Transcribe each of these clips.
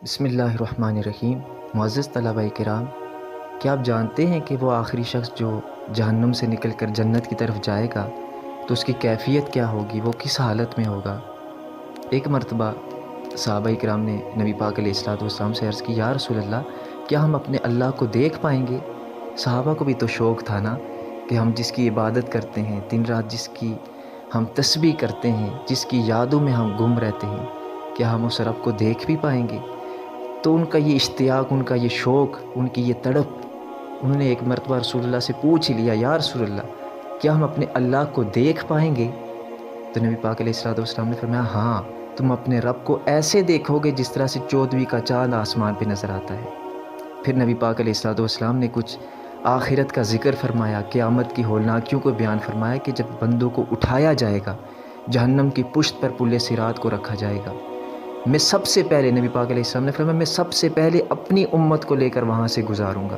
بسم اللہ الرحمن الرحیم۔ معزز طلبہ کرام، کیا آپ جانتے ہیں کہ وہ آخری شخص جو جہنم سے نکل کر جنت کی طرف جائے گا تو اس کی کیفیت کیا ہوگی، وہ کس حالت میں ہوگا؟ ایک مرتبہ صحابہ کرام نے نبی پاک علیہ السلام سے عرض کی، یا رسول اللہ، کیا ہم اپنے اللہ کو دیکھ پائیں گے؟ صحابہ کو بھی تو شوق تھا نا کہ ہم جس کی عبادت کرتے ہیں، دن رات جس کی ہم تسبیح کرتے ہیں، جس کی یادوں میں ہم گم رہتے ہیں، کیا ہم اس رب کو دیکھ بھی پائیں گے؟ تو ان کا یہ اشتیاق، ان کا یہ شوق، ان کی یہ تڑپ، انہوں نے ایک مرتبہ رسول اللہ سے پوچھ ہی لیا، یا رسول اللہ، کیا ہم اپنے اللہ کو دیکھ پائیں گے؟ تو نبی پاک علیہ السلام نے فرمایا، ہاں، تم اپنے رب کو ایسے دیکھو گے جس طرح سے 14ویں کا چاند آسمان پہ نظر آتا ہے۔ پھر نبی پاک علیہ السلام نے کچھ آخرت کا ذکر فرمایا، قیامت کی ہولناکیوں کو بیان فرمایا کہ جب بندوں کو اٹھایا جائے گا، جہنم کی پشت پر پل صراط کو رکھا جائے گا، میں سب سے پہلے، نبی پاک علیہ السلام نے فرمایا، میں سب سے پہلے اپنی امت کو لے کر وہاں سے گزاروں گا۔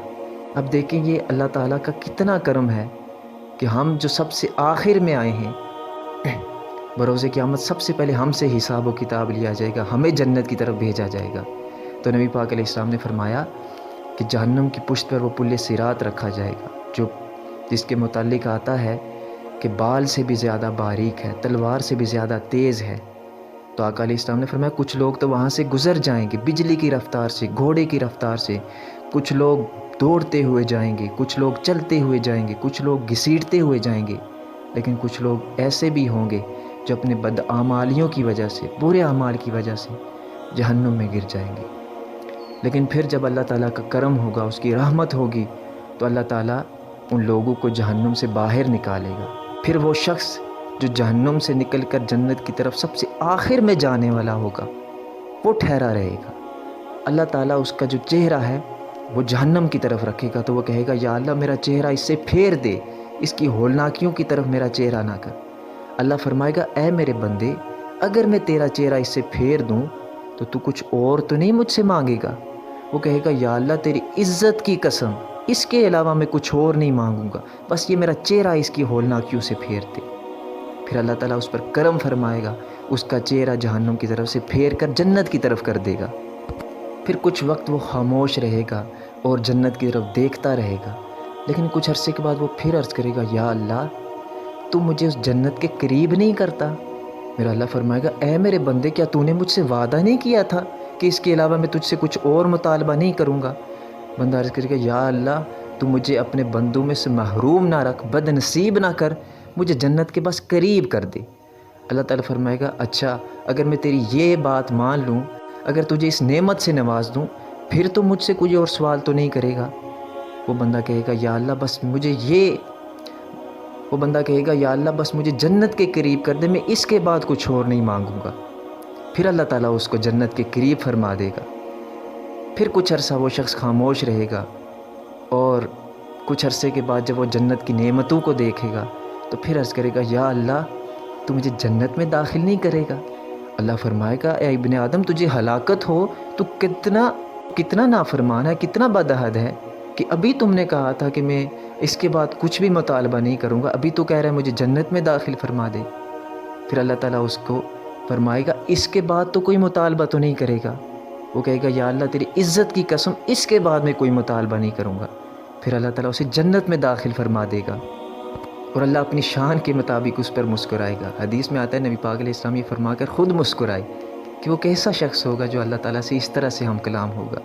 اب دیکھیں یہ اللہ تعالیٰ کا کتنا کرم ہے کہ ہم جو سب سے آخر میں آئے ہیں، بروز قیامت سب سے پہلے ہم سے حساب و کتاب لیا جائے گا، ہمیں جنت کی طرف بھیجا جائے گا۔ تو نبی پاک علیہ السلام نے فرمایا کہ جہنم کی پشت پر وہ پل صراط رکھا جائے گا، جس کے متعلق آتا ہے کہ بال سے بھی زیادہ باریک ہے، تلوار سے بھی زیادہ تیز ہے۔ تو آقا علیہ السلام نے فرمایا کچھ لوگ تو وہاں سے گزر جائیں گے بجلی کی رفتار سے، گھوڑے کی رفتار سے، کچھ لوگ دوڑتے ہوئے جائیں گے، کچھ لوگ چلتے ہوئے جائیں گے، کچھ لوگ گھسیٹتے ہوئے جائیں گے، لیکن کچھ لوگ ایسے بھی ہوں گے جو اپنے بدعمالیوں کی وجہ سے، برے اعمال کی وجہ سے جہنم میں گر جائیں گے۔ لیکن پھر جب اللہ تعالیٰ کا کرم ہوگا، اس کی رحمت ہوگی، تو اللہ تعالیٰ ان لوگوں کو جہنم سے باہر نکالے گا۔ پھر وہ شخص جو جہنم سے نکل کر جنت کی طرف سب سے آخر میں جانے والا ہوگا، وہ ٹھہرا رہے گا۔ اللہ تعالیٰ اس کا جو چہرہ ہے وہ جہنم کی طرف رکھے گا، تو وہ کہے گا، یا اللہ، میرا چہرہ اس سے پھیر دے، اس کی ہولناکیوں کی طرف میرا چہرہ نہ کر۔ اللہ فرمائے گا، اے میرے بندے، اگر میں تیرا چہرہ اس سے پھیر دوں تو کچھ اور تو نہیں مجھ سے مانگے گا؟ وہ کہے گا، یا اللہ، تیری عزت کی قسم، اس کے علاوہ میں کچھ اور نہیں مانگوں گا، بس یہ میرا چہرہ اس کی ہولناکیوں سے پھیر دے۔ پھر اللہ تعالیٰ اس پر کرم فرمائے گا، اس کا چہرہ جہنم کی طرف سے پھیر کر جنت کی طرف کر دے گا۔ پھر کچھ وقت وہ خاموش رہے گا اور جنت کی طرف دیکھتا رہے گا، لیکن کچھ عرصے کے بعد وہ پھر عرض کرے گا، یا اللہ، تو مجھے اس جنت کے قریب نہیں کرتا؟ میرا اللہ فرمائے گا، اے میرے بندے، کیا تو نے مجھ سے وعدہ نہیں کیا تھا کہ اس کے علاوہ میں تجھ سے کچھ اور مطالبہ نہیں کروں گا؟ بندہ عرض کرے گا، یا اللہ، تو مجھے اپنے بندوں میں سے محروم نہ رکھ، بد نصیب نہ کر، مجھے جنت کے بس قریب کر دے۔ اللہ تعالیٰ فرمائے گا، اچھا، اگر میں تیری یہ بات مان لوں، اگر تجھے اس نعمت سے نواز دوں، پھر تو مجھ سے کوئی اور سوال تو نہیں کرے گا؟ وہ بندہ کہے گا، یا اللہ، بس مجھے جنت کے قریب کر دے، میں اس کے بعد کچھ اور نہیں مانگوں گا۔ پھر اللہ تعالیٰ اس کو جنت کے قریب فرما دے گا۔ پھر کچھ عرصہ وہ شخص خاموش رہے گا، اور کچھ عرصے کے بعد جب وہ جنت کی نعمتوں کو دیکھے گا تو پھر عرض کرے گا، یا اللہ، تو مجھے جنت میں داخل نہیں کرے گا؟ اللہ فرمائے گا، اے ابن آدم، تجھے ہلاکت ہو تو کتنا نافرمان ہے، کتنا بدعہد ہے کہ ابھی تم نے کہا تھا کہ میں اس کے بعد کچھ بھی مطالبہ نہیں کروں گا، ابھی تو کہہ رہا ہے مجھے جنت میں داخل فرما دے۔ پھر اللہ تعالیٰ اس کو فرمائے گا، اس کے بعد تو کوئی مطالبہ تو نہیں کرے گا؟ وہ کہے گا، یا اللہ، تیری عزت کی قسم، اس کے بعد میں کوئی مطالبہ نہیں کروں گا۔ پھر اللہ تعالیٰ اسے جنت میں داخل فرما دے گا، اور اللہ اپنی شان کے مطابق اس پر مسکرائے گا۔ حدیث میں آتا ہے، نبی پاک علیہ السلام یہ فرما کر خود مسکرائے کہ وہ کیسا شخص ہوگا جو اللہ تعالیٰ سے اس طرح سے ہم کلام ہوگا۔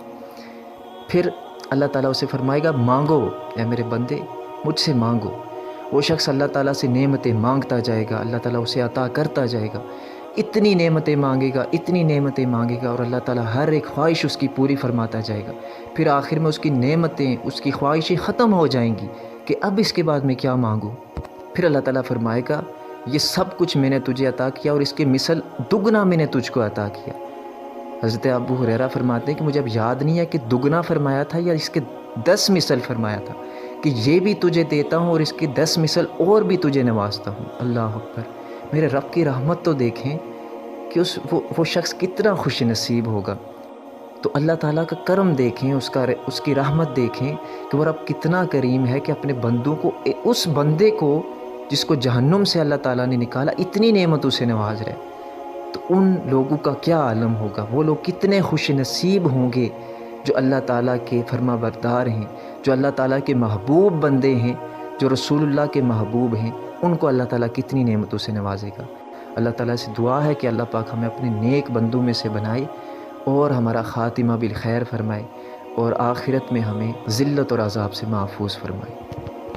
پھر اللہ تعالیٰ اسے فرمائے گا، مانگو اے میرے بندے، مجھ سے مانگو۔ وہ شخص اللہ تعالیٰ سے نعمتیں مانگتا جائے گا، اللہ تعالیٰ اسے عطا کرتا جائے گا، اتنی نعمتیں مانگے گا، اتنی نعمتیں مانگے گا، اور اللہ تعالیٰ ہر ایک خواہش اس کی پوری فرماتا جائے گا۔ پھر آخر میں اس کی نعمتیں، اس کی خواہشیں ختم ہو جائیں گی کہ اب اس کے بعد میں کیا مانگوں؟ پھر اللہ تعالیٰ فرمائے گا، یہ سب کچھ میں نے تجھے عطا کیا، اور اس کے مثل دگنا میں نے تجھ کو عطا کیا۔ حضرت ابو ہریرہ فرماتے ہیں کہ مجھے اب یاد نہیں ہے کہ دگنا فرمایا تھا یا اس کے 10 مثل فرمایا تھا، کہ یہ بھی تجھے دیتا ہوں اور اس کے 10 مثل اور بھی تجھے نوازتا ہوں۔ اللہ اکبر! میرے رب کی رحمت تو دیکھیں کہ وہ شخص کتنا خوش نصیب ہوگا۔ تو اللہ تعالیٰ کا کرم دیکھیں، اس کی رحمت دیکھیں کہ وہ رب کتنا کریم ہے کہ اپنے بندوں کو، اس بندے کو جس کو جہنم سے اللہ تعالیٰ نے نکالا، اتنی نعمتوں سے نواز رہے۔ تو ان لوگوں کا کیا عالم ہوگا، وہ لوگ کتنے خوش نصیب ہوں گے جو اللہ تعالیٰ کے فرما بردار ہیں، جو اللہ تعالیٰ کے محبوب بندے ہیں، جو رسول اللہ کے محبوب ہیں، ان کو اللہ تعالیٰ کتنی نعمتوں سے نوازے گا۔ اللہ تعالیٰ سے دعا ہے کہ اللہ پاک ہمیں اپنے نیک بندوں میں سے بنائے اور ہمارا خاتمہ بالخیر فرمائے اور آخرت میں ہمیں ذلت اور عذاب سے محفوظ فرمائے۔